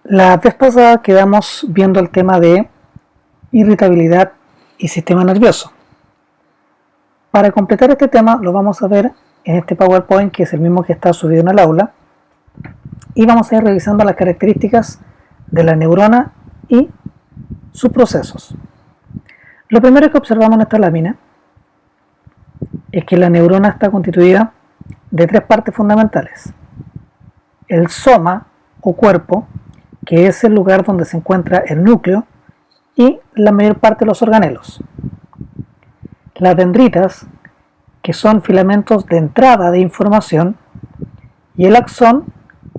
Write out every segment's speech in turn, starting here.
La vez pasada quedamos viendo el tema de irritabilidad y sistema nervioso. Para completar este tema lo vamos a ver en este PowerPoint, que es el mismo que está subido en el aula, y vamos a ir revisando las características de la neurona y sus procesos. Lo primero que observamos en esta lámina es que la neurona está constituida de tres partes fundamentales: el soma o cuerpo, que es el lugar donde se encuentra el núcleo y la mayor parte de los organelos; las dendritas, que son filamentos de entrada de información; y el axón,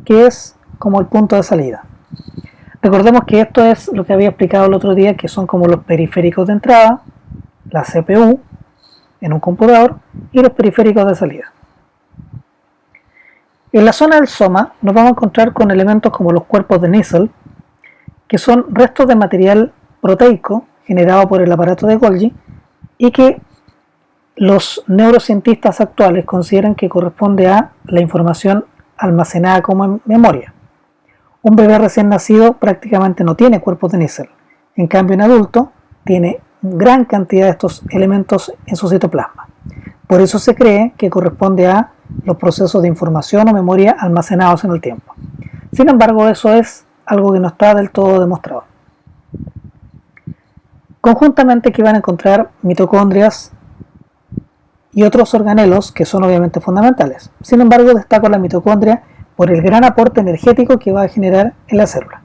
que es como el punto de salida. Recordemos que esto es lo que había explicado el otro día, que son como los periféricos de entrada, la CPU en un computador, y los periféricos de salida. En la zona del soma nos vamos a encontrar con elementos como los cuerpos de Nissl, que son restos de material proteico generado por el aparato de Golgi y que los neurocientistas actuales consideran que corresponde a la información almacenada como en memoria. Un bebé recién nacido prácticamente no tiene cuerpos de Nissl, en cambio en adulto tiene gran cantidad de estos elementos en su citoplasma. Por eso se cree que corresponde a los procesos de información o memoria almacenados en el tiempo. Sin embargo, eso es algo que no está del todo demostrado. Conjuntamente aquí van a encontrar mitocondrias y otros organelos que son obviamente fundamentales. Sin embargo, destaco la mitocondria por el gran aporte energético que va a generar en la célula.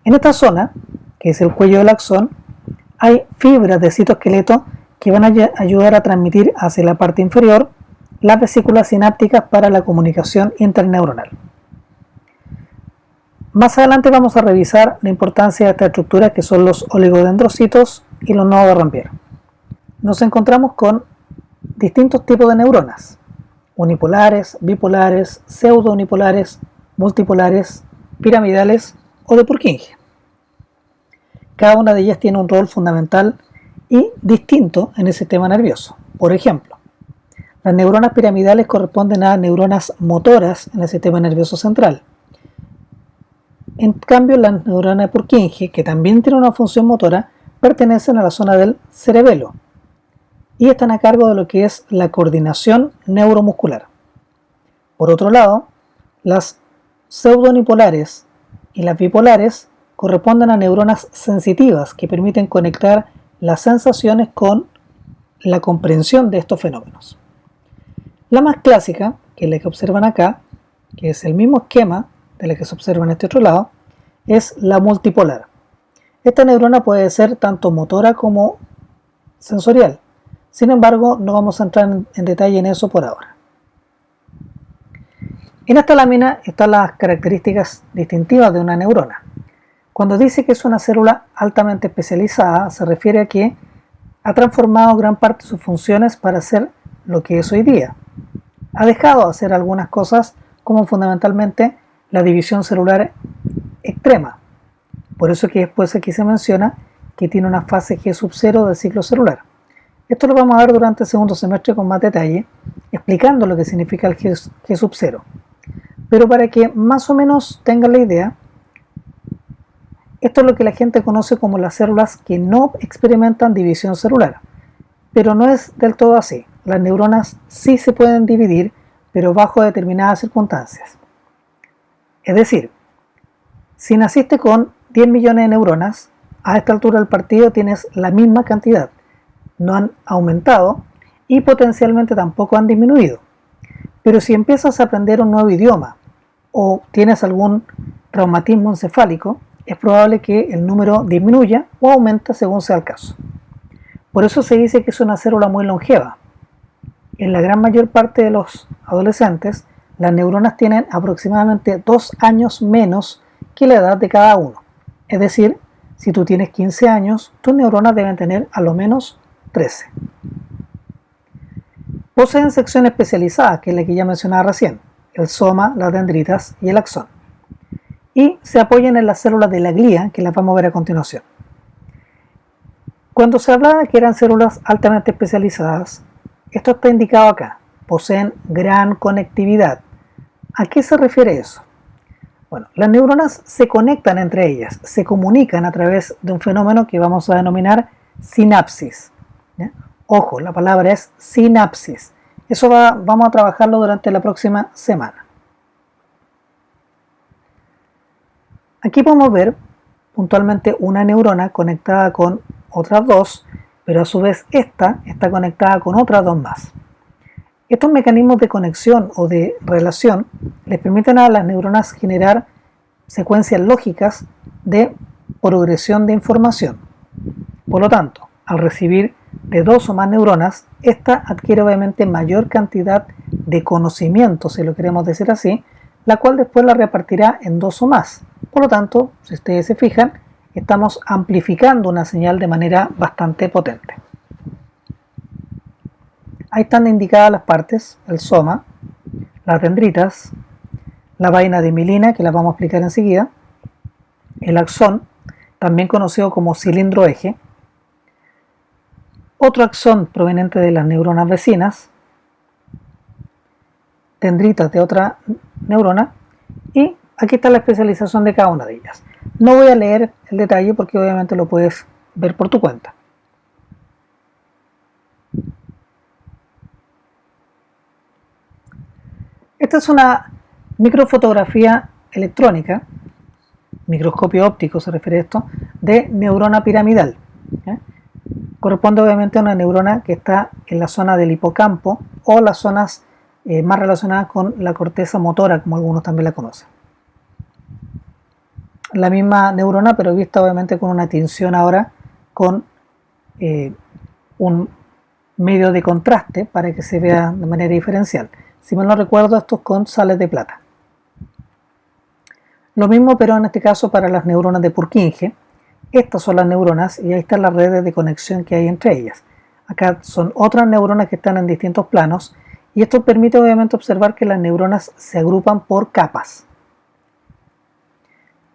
En esta zona, que es el cuello del axón, hay fibras de citoesqueleto que van a ayudar a transmitir hacia la parte inferior las vesículas sinápticas para la comunicación interneuronal. Más adelante vamos a revisar la importancia de esta estructura, que son los oligodendrocitos y los nodos de Rampier. Nos encontramos con distintos tipos de neuronas: unipolares, bipolares, pseudounipolares, multipolares, piramidales o de Purkinje. Cada una de ellas tiene un rol fundamental y distinto en el sistema nervioso. Por ejemplo, las neuronas piramidales corresponden a neuronas motoras en el sistema nervioso central. En cambio, las neuronas de Purkinje, que también tienen una función motora, pertenecen a la zona del cerebelo y están a cargo de lo que es la coordinación neuromuscular. Por otro lado, las pseudounipolares y las bipolares corresponden a neuronas sensitivas que permiten conectar las sensaciones con la comprensión de estos fenómenos. La más clásica, que es la que observan acá, que es el mismo esquema de la que se observa en este otro lado, es la multipolar. Esta neurona puede ser tanto motora como sensorial. Sin embargo, no vamos a entrar en detalle en eso por ahora. En esta lámina están las características distintivas de una neurona. Cuando dice que es una célula altamente especializada, se refiere a que ha transformado gran parte de sus funciones para hacer lo que es hoy día. Ha dejado de hacer algunas cosas, como fundamentalmente la división celular extrema. Por eso que después aquí se menciona que tiene una fase G sub 0 del ciclo celular. Esto lo vamos a ver durante el segundo semestre con más detalle, explicando lo que significa el G sub 0. Pero para que más o menos tengan la idea, esto es lo que la gente conoce como las células que no experimentan división celular. Pero no es del todo así. Las neuronas sí se pueden dividir, pero bajo determinadas circunstancias. Es decir, si naciste con 10 millones de neuronas, a esta altura del partido tienes la misma cantidad. No han aumentado y potencialmente tampoco han disminuido. Pero si empiezas a aprender un nuevo idioma o tienes algún traumatismo encefálico, es probable que el número disminuya o aumente según sea el caso. Por eso se dice que es una célula muy longeva. En la gran mayor parte de los adolescentes, las neuronas tienen aproximadamente 2 años menos que la edad de cada uno. Es decir, si tú tienes 15 años, tus neuronas deben tener a lo menos 13. Poseen secciones especializadas, que es la que ya mencionaba recién: el soma, las dendritas y el axón. Y se apoyan en las células de la glía, que las vamos a ver a continuación. Cuando se hablaba de que eran células altamente especializadas, esto está indicado acá: poseen gran conectividad. ¿A qué se refiere eso? Bueno, las neuronas se conectan entre ellas, se comunican a través de un fenómeno que vamos a denominar sinapsis. ¿Ya? Ojo, la palabra es sinapsis. Eso vamos a trabajarlo durante la próxima semana. Aquí podemos ver puntualmente una neurona conectada con otras dos, pero a su vez esta está conectada con otras dos más. Estos mecanismos de conexión o de relación les permiten a las neuronas generar secuencias lógicas de progresión de información. Por lo tanto, al recibir de dos o más neuronas, esta adquiere obviamente mayor cantidad de conocimiento, si lo queremos decir así, la cual después la repartirá en dos o más. Por lo tanto, si ustedes se fijan, estamos amplificando una señal de manera bastante potente. Ahí están indicadas las partes, el soma, las dendritas, la vaina de mielina, que las vamos a explicar enseguida, el axón, también conocido como cilindro eje, otro axón proveniente de las neuronas vecinas, dendritas de otra neurona, y aquí está la especialización de cada una de ellas. No voy a leer el detalle porque obviamente lo puedes ver por tu cuenta. Esta es una microfotografía electrónica, microscopio óptico se refiere a esto, de neurona piramidal. ¿Eh? Corresponde obviamente a una neurona que está en la zona del hipocampo o las zonas más relacionadas con la corteza motora, como algunos también la conocen. La misma neurona, pero vista obviamente con una tinción ahora con un medio de contraste para que se vea de manera diferencial. Si mal no recuerdo, esto es con sales de plata. Lo mismo, pero en este caso para las neuronas de Purkinje. Estas son las neuronas y ahí están las redes de conexión que hay entre ellas. Acá son otras neuronas que están en distintos planos y esto permite obviamente observar que las neuronas se agrupan por capas.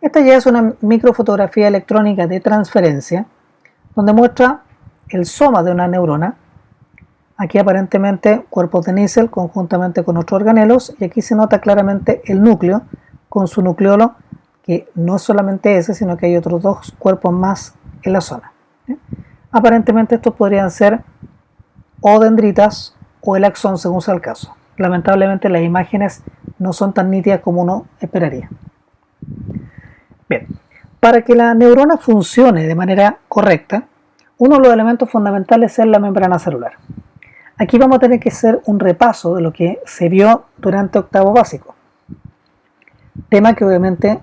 Esta ya es una microfotografía electrónica de transferencia donde muestra el soma de una neurona. Aquí aparentemente cuerpos de níquel conjuntamente con otros organelos y aquí se nota claramente el núcleo con su nucleolo, que no es solamente ese, sino que hay otros dos cuerpos más en la zona. Aparentemente estos podrían ser o dendritas o el axón según sea el caso. Lamentablemente las imágenes no son tan nítidas como uno esperaría. Bien, para que la neurona funcione de manera correcta, uno de los elementos fundamentales es la membrana celular. Aquí vamos a tener que hacer un repaso de lo que se vio durante octavo básico. Tema que obviamente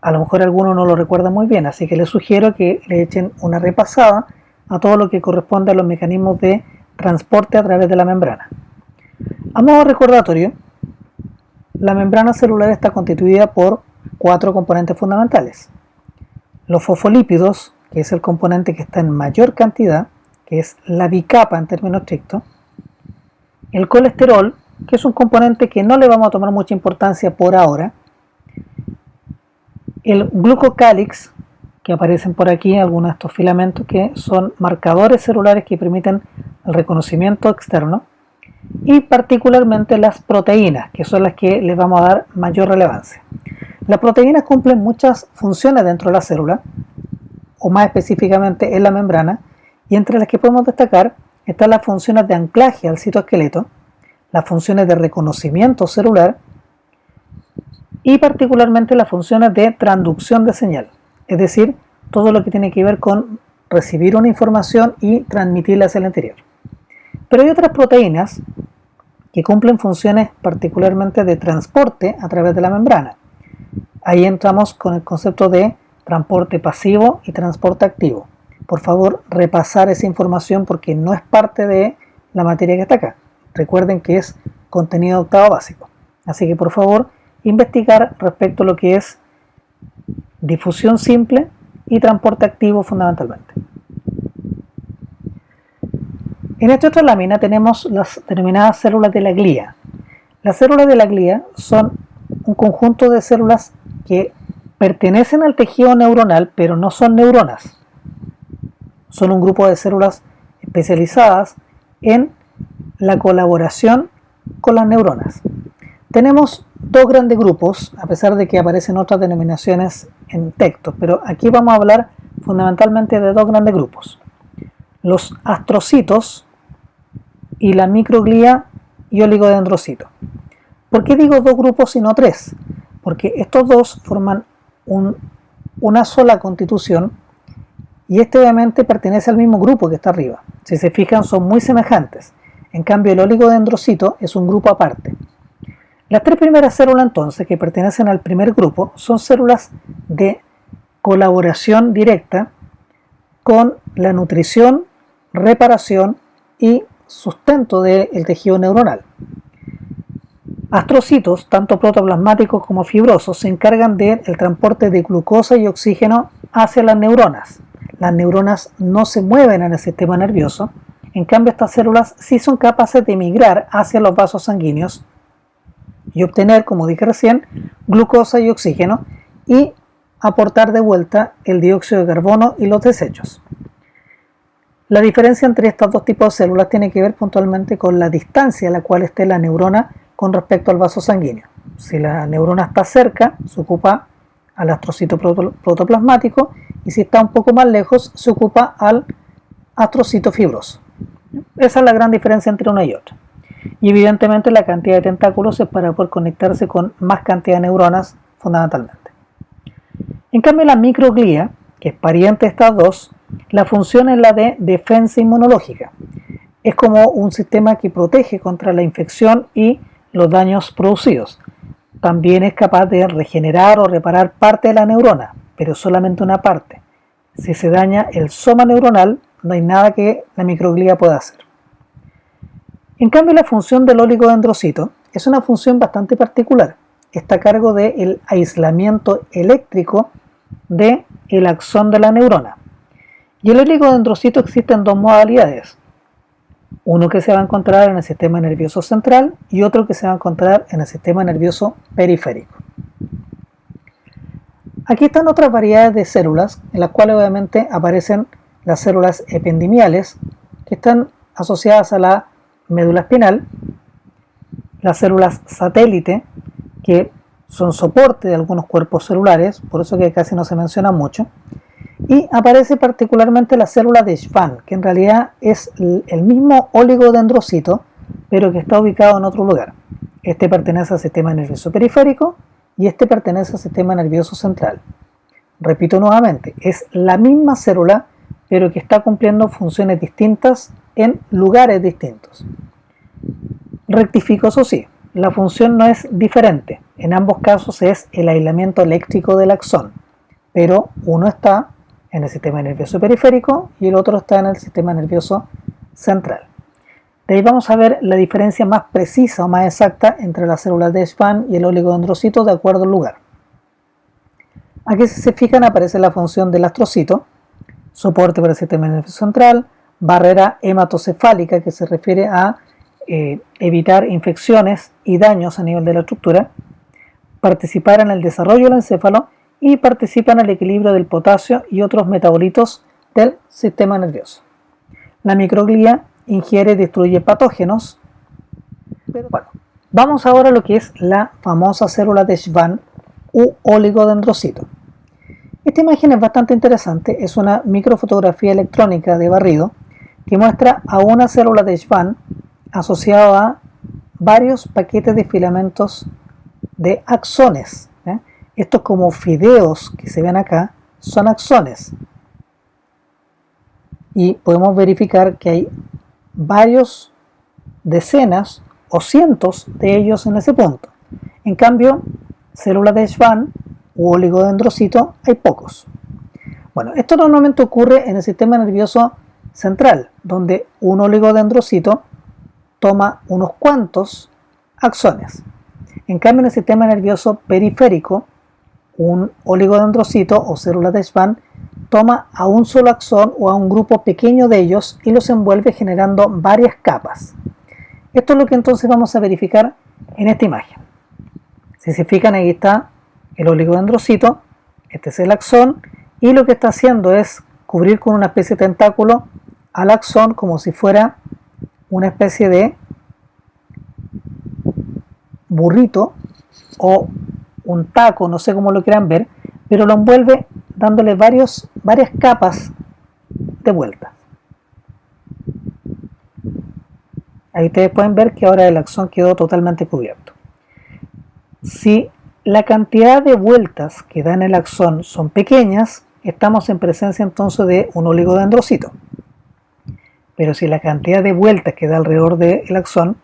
a lo mejor algunos no lo recuerdan muy bien, así que les sugiero que le echen una repasada a todo lo que corresponde a los mecanismos de transporte a través de la membrana. A modo recordatorio, la membrana celular está constituida por 4 componentes fundamentales. Los fosfolípidos, que es el componente que está en mayor cantidad, que es la bicapa en términos estrictos. El colesterol, que es un componente que no le vamos a tomar mucha importancia por ahora. El glucocálix, que aparecen por aquí, algunos de estos filamentos que son marcadores celulares que permiten el reconocimiento externo. Y particularmente las proteínas, que son las que les vamos a dar mayor relevancia. Las proteínas cumplen muchas funciones dentro de la célula, o más específicamente en la membrana, y entre las que podemos destacar están las funciones de anclaje al citoesqueleto, las funciones de reconocimiento celular y particularmente las funciones de transducción de señal, es decir, todo lo que tiene que ver con recibir una información y transmitirla hacia el interior. Pero hay otras proteínas que cumplen funciones particularmente de transporte a través de la membrana. Ahí entramos con el concepto de transporte pasivo y transporte activo. Por favor, repasar esa información porque no es parte de la materia que está acá. Recuerden que es contenido octavo básico. Así que por favor, investigar respecto a lo que es difusión simple y transporte activo fundamentalmente. En esta otra lámina tenemos las denominadas células de la glía. Las células de la glía son un conjunto de células que pertenecen al tejido neuronal, pero no son neuronas. Son un grupo de células especializadas en la colaboración con las neuronas. Tenemos dos grandes grupos, a pesar de que aparecen otras denominaciones en textos, pero aquí vamos a hablar fundamentalmente de dos grandes grupos: los astrocitos y la microglía y oligodendrocito. ¿Por qué digo dos grupos y no tres? Porque estos dos forman una sola constitución, y este obviamente pertenece al mismo grupo que está arriba. Si se fijan, son muy semejantes. En cambio, el oligodendrocito es un grupo aparte. Las tres primeras células, entonces, que pertenecen al primer grupo, son células de colaboración directa con la nutrición, reparación y sustento del tejido neuronal. Astrocitos, tanto protoplasmáticos como fibrosos, se encargan del transporte de glucosa y oxígeno hacia las neuronas. Las neuronas no se mueven en el sistema nervioso, en cambio estas células sí son capaces de migrar hacia los vasos sanguíneos y obtener, como dije recién, glucosa y oxígeno, y aportar de vuelta el dióxido de carbono y los desechos. La diferencia entre estos dos tipos de células tiene que ver puntualmente con la distancia a la cual esté la neurona con respecto al vaso sanguíneo. Si la neurona está cerca, se ocupa al astrocito protoplasmático, y si está un poco más lejos, se ocupa al astrocito fibroso. Esa es la gran diferencia entre una y otra. Y evidentemente la cantidad de tentáculos es para poder conectarse con más cantidad de neuronas, fundamentalmente. En cambio, la microglía, que es pariente de estas dos, la función es la de defensa inmunológica. Es como un sistema que protege contra la infección y los daños producidos. También es capaz de regenerar o reparar parte de la neurona, pero solamente una parte. Si se daña el soma neuronal, no hay nada que la microglía pueda hacer. En cambio, la función del oligodendrocito es una función bastante particular. Está a cargo del aislamiento eléctrico del axón de la neurona. Y el oligodendrocito existe en dos modalidades. Uno que se va a encontrar en el sistema nervioso central y otro que se va a encontrar en el sistema nervioso periférico. Aquí están otras variedades de células, en las cuales obviamente aparecen las células ependimiales, que están asociadas a la médula espinal, las células satélite, que son soporte de algunos cuerpos celulares, por eso que casi no se menciona mucho, y aparece particularmente la célula de Schwann, que en realidad es el mismo oligodendrocito, pero que está ubicado en otro lugar. Este pertenece al sistema nervioso periférico y este pertenece al sistema nervioso central. Repito nuevamente, es la misma célula, pero que está cumpliendo funciones distintas en lugares distintos. Rectifico, eso sí, la función no es diferente. En ambos casos es el aislamiento eléctrico del axón, pero uno está en el sistema nervioso periférico y el otro está en el sistema nervioso central. De ahí vamos a ver la diferencia más precisa o más exacta entre las células de Schwann y el oligodendrocito de acuerdo al lugar. Aquí, si se fijan, aparece la función del astrocito, soporte para el sistema nervioso central, barrera hematocefálica, que se refiere a evitar infecciones y daños a nivel de la estructura, participar en el desarrollo del encéfalo y participa en el equilibrio del potasio y otros metabolitos del sistema nervioso. La microglía ingiere y destruye patógenos. Bueno, vamos ahora a lo que es la famosa célula de Schwann u oligodendrocito. Esta imagen es bastante interesante, es una microfotografía electrónica de barrido que muestra a una célula de Schwann asociada a varios paquetes de filamentos de axones. Estos, como fideos que se ven acá, son axones. Y podemos verificar que hay varios decenas o cientos de ellos en ese punto. En cambio, células de Schwann u oligodendrocito hay pocos. Bueno, esto normalmente ocurre en el sistema nervioso central, donde un oligodendrocito toma unos cuantos axones. En cambio, en el sistema nervioso periférico, un oligodendrocito o célula de Schwann toma a un solo axón o a un grupo pequeño de ellos y los envuelve generando varias capas. Esto es lo que entonces vamos a verificar en esta imagen. Si se fijan, ahí está el oligodendrocito, este es el axón, y lo que está haciendo es cubrir con una especie de tentáculo al axón como si fuera una especie de burrito o un taco, no sé cómo lo quieran ver, pero lo envuelve dándole varias capas de vuelta. Ahí ustedes pueden ver que ahora el axón quedó totalmente cubierto. Si la cantidad de vueltas que da en el axón son pequeñas, estamos en presencia entonces de un oligodendrocito. Pero si la cantidad de vueltas que da alrededor del axón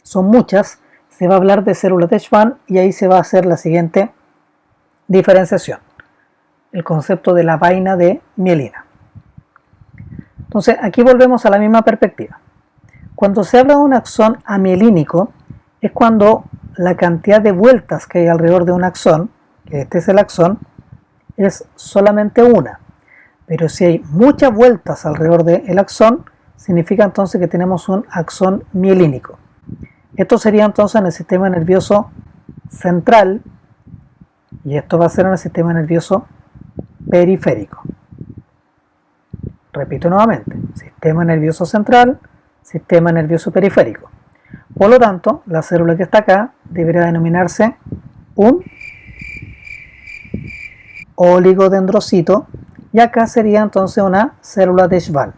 son muchas, se va a hablar de célula de Schwann y ahí se va a hacer la siguiente diferenciación, el concepto de la vaina de mielina. Entonces aquí volvemos a la misma perspectiva. Cuando se habla de un axón amielínico es cuando la cantidad de vueltas que hay alrededor de un axón, que este es el axón, es solamente una. Pero si hay muchas vueltas alrededor del axón, significa entonces que tenemos un axón mielínico. Esto sería entonces en el sistema nervioso central y esto va a ser en el sistema nervioso periférico. Repito nuevamente, sistema nervioso central, sistema nervioso periférico. Por lo tanto, la célula que está acá debería denominarse un oligodendrocito y acá sería entonces una célula de Schwann.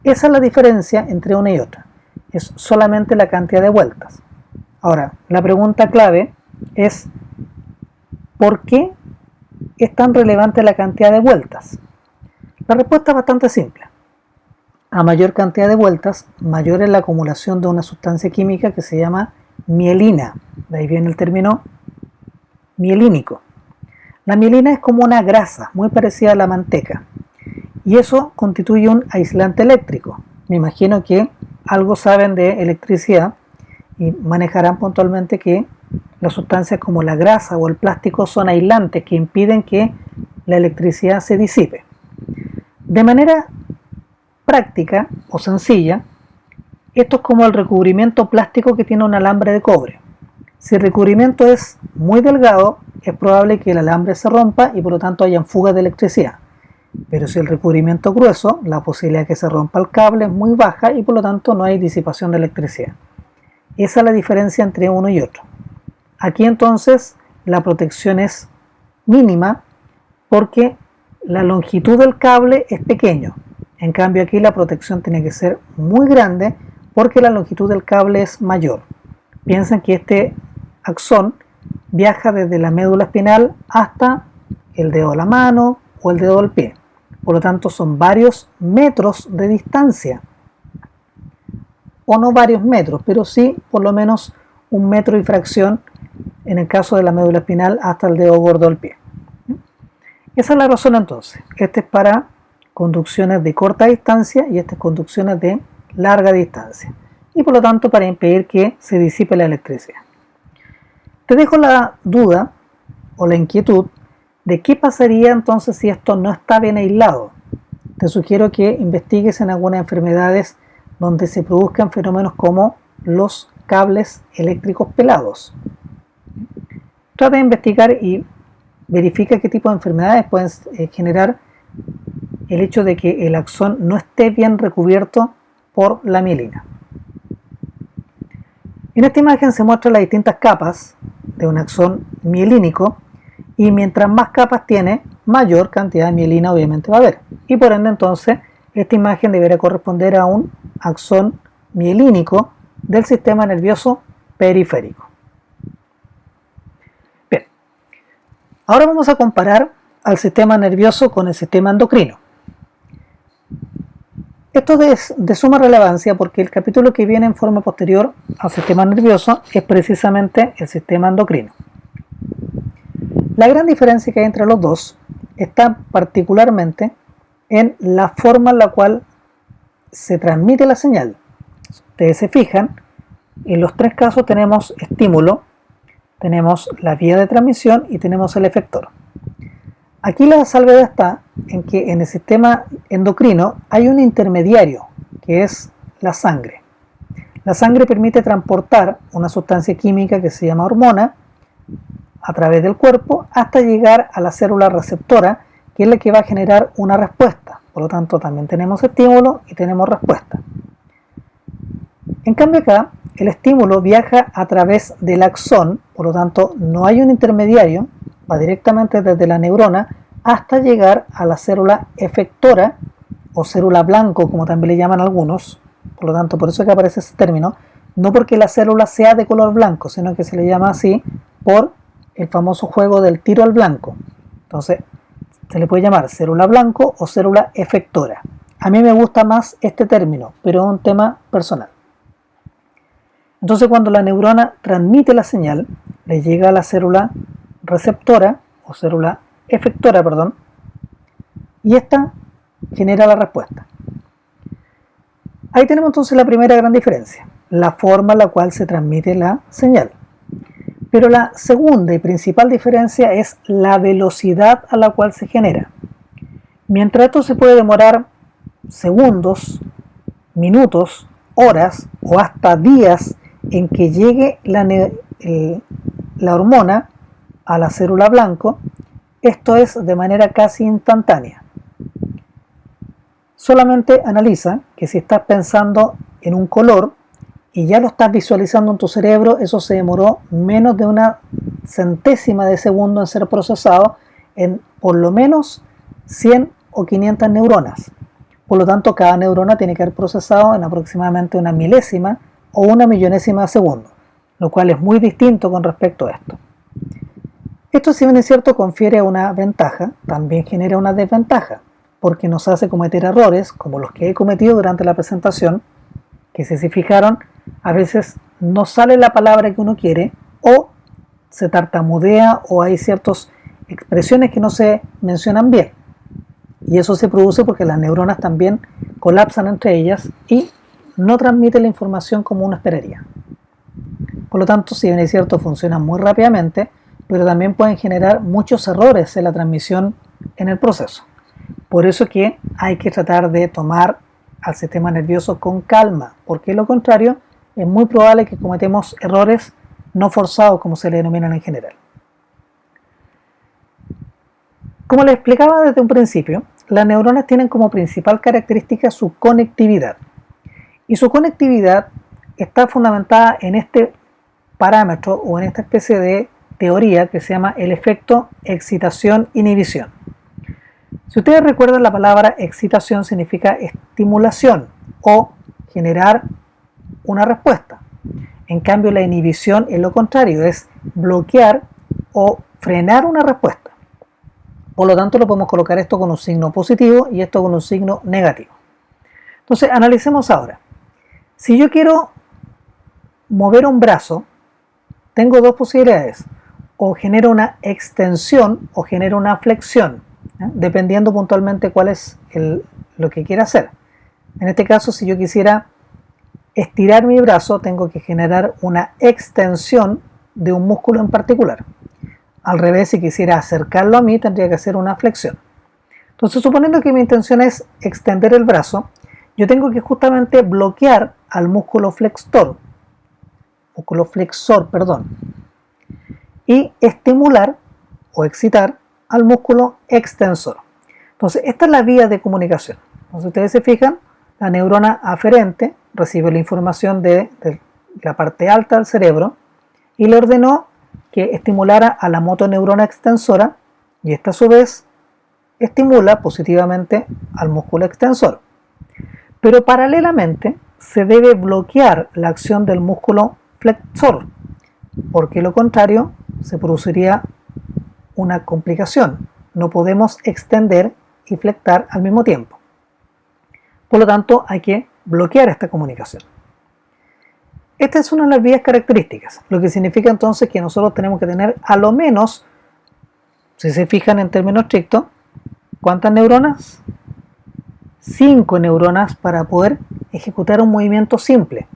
Esa es la diferencia entre una y otra, es solamente la cantidad de vueltas. Ahora, la pregunta clave es ¿por qué es tan relevante la cantidad de vueltas? La respuesta es bastante simple. A mayor cantidad de vueltas, mayor es la acumulación de una sustancia química que se llama mielina. De ahí viene el término mielínico. La mielina es como una grasa, muy parecida a la manteca. Y eso constituye un aislante eléctrico. Me imagino que algo saben de electricidad y manejarán puntualmente que las sustancias como la grasa o el plástico son aislantes que impiden que la electricidad se disipe. De manera práctica o sencilla, esto es como el recubrimiento plástico que tiene un alambre de cobre. Si el recubrimiento es muy delgado, es probable que el alambre se rompa y por lo tanto hayan fugas de electricidad. Pero si el recubrimiento es grueso, la posibilidad de que se rompa el cable es muy baja y por lo tanto no hay disipación de electricidad. Esa es la diferencia entre uno y otro. Aquí entonces la protección es mínima porque la longitud del cable es pequeño. En cambio aquí la protección tiene que ser muy grande porque la longitud del cable es mayor. Piensen que este axón viaja desde la médula espinal hasta el dedo de la mano o el dedo del pie. Por lo tanto son varios metros de distancia. O no varios metros, pero sí por lo menos 1 metro y fracción en el caso de la médula espinal hasta el dedo gordo del pie. Esa es la razón entonces. Este es para conducciones de corta distancia y estas conducciones de larga distancia. Y por lo tanto para impedir que se disipe la electricidad. Te dejo la duda o la inquietud de qué pasaría entonces si esto no está bien aislado. Te sugiero que investigues en algunas enfermedades donde se produzcan fenómenos como los cables eléctricos pelados. Trata de investigar y verifica qué tipo de enfermedades pueden generar el hecho de que el axón no esté bien recubierto por la mielina. En esta imagen se muestran las distintas capas de un axón mielínico y mientras más capas tiene, mayor cantidad de mielina obviamente va a haber. Y por ende entonces esta imagen debería corresponder a un axón mielínico del sistema nervioso periférico. Bien, ahora vamos a comparar al sistema nervioso con el sistema endocrino. Esto es de suma relevancia porque el capítulo que viene en forma posterior al sistema nervioso es precisamente el sistema endocrino. La gran diferencia que hay entre los dos está particularmente en la forma en la cual se transmite la señal. Si ustedes se fijan, en los tres casos tenemos estímulo, tenemos la vía de transmisión y tenemos el efector. Aquí la salvedad está en que en el sistema endocrino hay un intermediario, que es la sangre. La sangre permite transportar una sustancia química que se llama hormona a través del cuerpo hasta llegar a la célula receptora, que es la que va a generar una respuesta. Por lo tanto, también tenemos estímulo y tenemos respuesta. En cambio acá, el estímulo viaja a través del axón, por lo tanto no hay un intermediario, va directamente desde la neurona hasta llegar a la célula efectora o célula blanco, como también le llaman algunos. Por lo tanto, por eso es que aparece ese término, no porque la célula sea de color blanco, sino que se le llama así por el famoso juego del tiro al blanco. Entonces, se le puede llamar célula blanco o célula efectora. A mí me gusta más este término, pero es un tema personal. Entonces, cuando la neurona transmite la señal, le llega a la célula receptora o célula efectora, y esta genera la respuesta. Ahí tenemos entonces la primera gran diferencia, la forma en la cual se transmite la señal. Pero la segunda y principal diferencia es la velocidad a la cual se genera. Mientras esto se puede demorar segundos, minutos, horas o hasta días en que llegue la hormona a la célula blanco, esto es de manera casi instantánea. Solamente analiza que si estás pensando en un color y ya lo estás visualizando en tu cerebro, eso se demoró menos de una centésima de segundo en ser procesado en por lo menos 100 o 500 neuronas. Por lo tanto, cada neurona tiene que haber procesado en aproximadamente una milésima o una millonésima de segundo, lo cual es muy distinto con respecto a esto. Esto, si bien es cierto, confiere una ventaja, también genera una desventaja, porque nos hace cometer errores como los que he cometido durante la presentación, que si se fijaron, a veces no sale la palabra que uno quiere o se tartamudea o hay ciertas expresiones que no se mencionan bien. Y eso se produce porque las neuronas también colapsan entre ellas y no transmiten la información como uno esperaría. Por lo tanto, si bien es cierto, funcionan muy rápidamente, pero también pueden generar muchos errores en la transmisión en el proceso. Por eso que hay que tratar de tomar al sistema nervioso con calma, porque de lo contrario es muy probable que cometemos errores no forzados, como se le denominan en general. Como les explicaba desde un principio, las neuronas tienen como principal característica su conectividad. Y su conectividad está fundamentada en este parámetro o en esta especie de teoría que se llama el efecto excitación-inhibición. Si ustedes recuerdan, la palabra excitación significa estimulación o generar una respuesta. En cambio, la inhibición es lo contrario, es bloquear o frenar una respuesta. Por lo tanto, lo podemos colocar esto con un signo positivo y esto con un signo negativo. Entonces, analicemos ahora. Si yo quiero mover un brazo, tengo dos posibilidades. O genero una extensión o genero una flexión, dependiendo puntualmente cuál es lo que quiera hacer. En este caso, si yo quisiera estirar mi brazo, tengo que generar una extensión de un músculo en particular. Al revés, si quisiera acercarlo a mí, tendría que hacer una flexión. Entonces, suponiendo que mi intención es extender el brazo, yo tengo que justamente bloquear al músculo flexor, y estimular o excitar al músculo extensor. Entonces, esta es la vía de comunicación. Entonces, ustedes se fijan, la neurona aferente recibe la información de la parte alta del cerebro y le ordenó que estimulara a la motoneurona extensora y esta a su vez estimula positivamente al músculo extensor. Pero paralelamente se debe bloquear la acción del músculo flexor, porque lo contrario se produciría una complicación. No podemos extender y flectar al mismo tiempo. Por lo tanto, hay que bloquear esta comunicación. Esta es una de las vías características, lo que significa entonces que nosotros tenemos que tener a lo menos, si se fijan en términos estrictos, ¿cuántas neuronas? 5 neuronas para poder ejecutar un movimiento simple.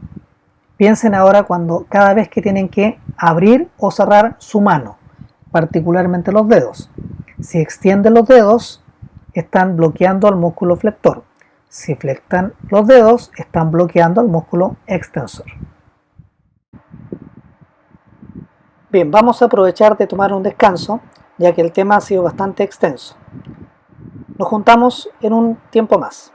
Piensen ahora cada vez que tienen que abrir o cerrar su mano, particularmente los dedos. Si extienden los dedos, están bloqueando al músculo flector. Si flectan los dedos, están bloqueando al músculo extensor. Bien, vamos a aprovechar de tomar un descanso, ya que el tema ha sido bastante extenso. Nos juntamos en un tiempo más.